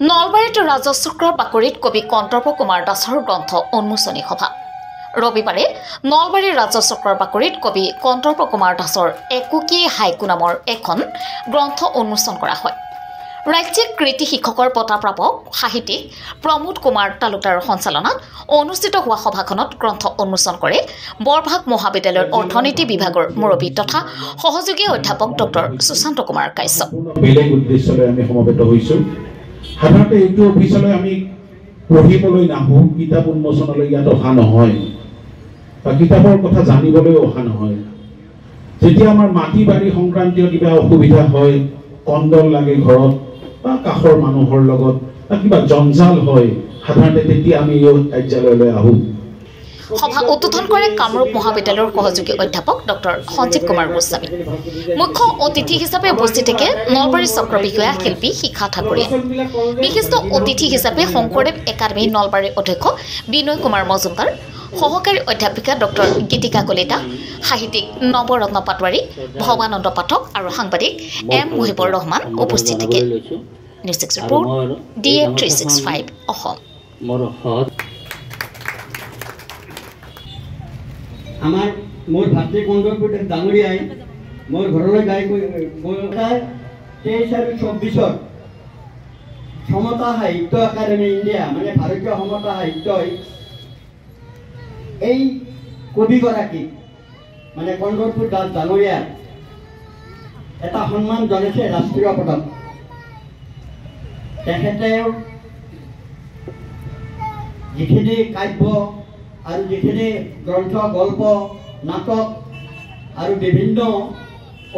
নলবাৰীত ৰাজচক্ৰৰ বাকৰিত কবি কন্দৰ্প কুমাৰ দাসৰ গ্ৰন্থ উন্মোচনী সভা। ৰবিবাৰে নলবাৰীৰ ৰাজচক্ৰৰ বাকৰিত কবি কন্দৰ্প কুমাৰ দাসৰ একুকী হাইকু নামৰ এখন গ্ৰন্থ উন্মোচন কৰা হয়। ৰাজ্যিক কৃতি শিক্ষকৰ বঁটা প্ৰাপক সাহিত্যিক প্ৰমোদ কুমাৰ তালুকদাৰৰ সঞ্চালনাত অনুষ্ঠিত হোৱা সভাখনত গ্ৰন্থ উন্মোচন কৰে বৰভাগ মহাবিদ্যালয়ৰ অৰ্থনীতি বিভাগৰ মুৰব্বী তথা সহযোগী অধ্যাপক ডক্টৰ সুশান্ত কুমাৰ কাশ্যপ। বেলেগ উদ্দেশ্যলৈ আমি সমবেত হৈছোঁ। সাধাৰণতে এইটো অফিচলৈ আমি পঢ়িবলৈ নাহোঁ, কিতাপ উন্মোচনলৈ ইয়াত অহা নহয় বা কিতাপৰ কথা জানিবলৈ অহা নহয়। যেতিয়া আমাৰ মাটি বাৰী সংক্ৰান্তীয় কিবা অসুবিধা হয়, কন্দল লাগে ঘৰত বা কাষৰ মানুহৰ লগত বা কিবা জঞ্জাল হয়, সাধাৰণতে তেতিয়া আমি এই কাৰ্যালয়লৈ আহোঁ। সভা উদ্বোধন কৰে কামৰূপ মহাবিদ্যালয়ৰ সহযোগী অধ্যাপক ডক্টৰ সঞ্জীৱ কুমাৰ গোস্বামী। মুখ্য অতিথি হিচাপে উপস্থিত থাকে নলবাৰী চক্ৰ বিষয়া শিল্পী শিখা ঠাকুৰীয়া। বিশিষ্ট অতিথি হিচাপে শংকৰদেৱ একাডেমী নলবাৰীৰ অধ্যক্ষ বিনয় কুমাৰ মজুমদাৰ, সহকাৰী অধ্যাপিকা ডক্টৰ গীতিকা কলিতা, সাহিত্যিক নৱৰত্ন পাটোৱাৰী, ভৱানন্দ পাঠক আৰু সাংবাদিক এম মুহিবুৰ ৰহমান উপস্থিত থাকে। News 6 report DA 365 Assam. মোৰ ভাতৃ কন্দৰ্প ডাঙৰীয়াই মোৰ ঘৰলৈ যাই 23 আৰু 24 সমতা সাহিত্য একাডেমী ইণ্ডিয়া মানে ভাৰতীয় সমতা সাহিত্যই এই কবিগৰাকী মানে কন্দৰ্প দাস ডাঙৰীয়াক এটা সন্মান জনাইছে ৰাষ্ট্ৰীয় পদক। তেখেতে যিখিনি কাব্য আৰু যিখিনি গ্ৰন্থ, গল্প, নাটক আৰু বিভিন্ন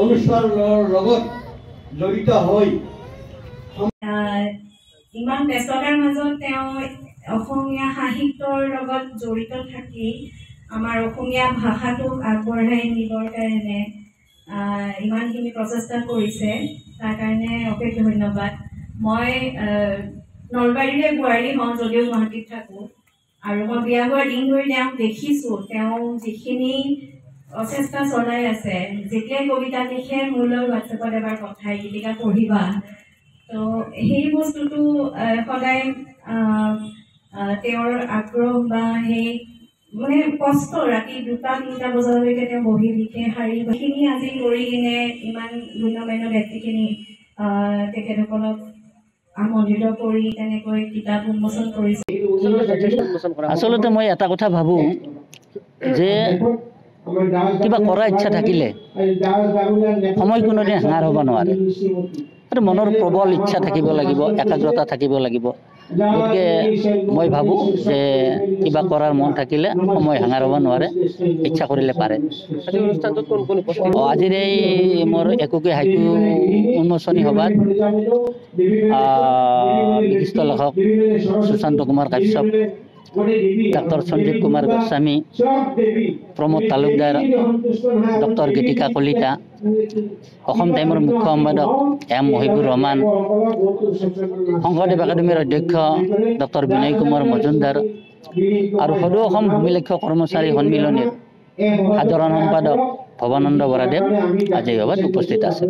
অনুষ্ঠানৰ লগত জড়িত হৈ ইমান ব্যস্ততাৰ মাজত তেওঁ অসমীয়া সাহিত্যৰ লগত জড়িত থাকি আমাৰ অসমীয়া ভাষাটোক আগবঢ়াই নিবৰ কাৰণে ইমানখিনি প্ৰচেষ্টা কৰিছে, তাৰ কাৰণে অশেষ ধন্যবাদ। মই নলবাৰীৰে বোৱাৰী হওঁ যদিও গুৱাহাটীত থাকোঁ আৰু মই বিয়া হোৱাৰ দিন ধৰি তেওঁক দেখিছোঁ। তেওঁ যিখিনি প্ৰচেষ্টা চলাই আছে, যেতিয়াই কবিতা লিখে মোলৈ হোৱাটছএপত এবাৰ পঠাই গীতিকা পঢ়িবা, তো সেই বস্তুটো সদায় তেওঁৰ আগ্ৰহ বা সেই মানে কষ্ট, ৰাতি 2-3 বজালৈকে তেওঁ বহি লিখে শাৰীখিনি আজি কৰি কিনে ইমান গুণমান্য ব্যক্তিখিনি তেখেতসকলক আমন্ত্ৰিত কৰি তেনেকৈ কিতাপ উন্মোচন কৰিছে। আচলতে মই এটা কথা ভাবোঁ যে কিবা কৰাৰ ইচ্ছা থাকিলে সময় কোনোদিন হাঙাৰ হ'ব নোৱাৰে আৰু মনৰ প্ৰবল ইচ্ছা থাকিব লাগিব, একাগ্ৰতা থাকিব লাগিব। গতিকে মই ভাবোঁ যে কিবা কৰাৰ মন থাকিলে সময় হাঙাৰ হ'ব নোৱাৰে, ইচ্ছা কৰিলে পাৰে। আজিৰ এই মোৰ একুকী হাইকু উন্মোচনী সভাত বিশিষ্ট লেখক সুশান্ত কুমাৰ কাশ্যপ, ডক্টৰ সঞ্জীৱ কুমাৰ গোস্বামী, প্ৰমোদ তালুকদাৰ, ডক্টৰ গীতিকা কলিতা, অসম টাইমৰ মুখ্য সম্পাদক এম মুহিবুৰ ৰহমান, শংকৰদেৱ একাডেমীৰ অধ্যক্ষ ডক্টৰ বিনয় কুমাৰ মজুমদাৰ আৰু সদৌ অসম ভূমিলেখ্য কৰ্মচাৰী সন্মিলনীৰ সাধাৰণ সম্পাদক ভৱানন্দ বৰাদেৱ আজি সভাত উপস্থিত আছে।